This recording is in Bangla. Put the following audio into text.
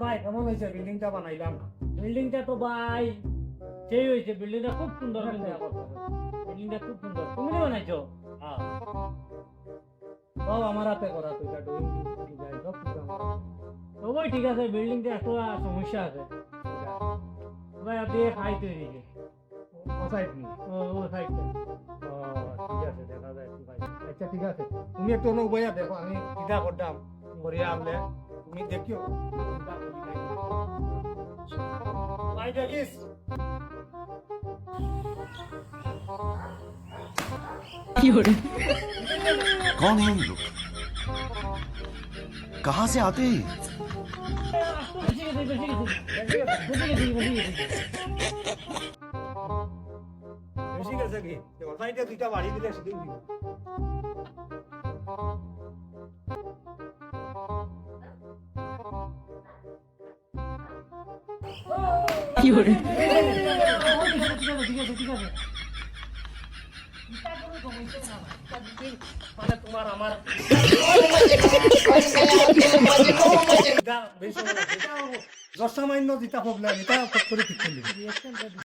ভাই কেমন হয়েছে বিল্ডিংটা বানাইলাম? বিল্ডিংটা তো ভাই সেই হয়েছে, বিল্ডিংটা খুব সুন্দর, কিন্তু বিল্ডিংটা খুব সুন্দর। তুমি কি বানাইছো? হ্যাঁ সব আমার হাতে করা, তো এটা ড্রয়িং ডিজাইন সব কিছু আমার হাতে। সবই ঠিক আছে, বিল্ডিংটা একটা সমস্যা আছে ভাই, আপনি খাই তৈরি ও সাইড নি। ও সাইডটা। ও ঠিক আছে, দেখা যায় একটু ভাই। আচ্ছা ঠিক আছে, তুমি একটু অনু বইয়া দেখো, আমি চিন্তা করতাম করিয়া আনলে তুমি দেখিও। ভাই দেখিস कौन है ये लोग? कहां से आते हैं? বেশি গেছে কি? সাইডে দুইটা বাড়ি দিলে সেদিন দিব। মানে তোমার আমার এটা বেশি দশ সামান্য দিতা প্রবলেম, এটা করে ঠিক করলি।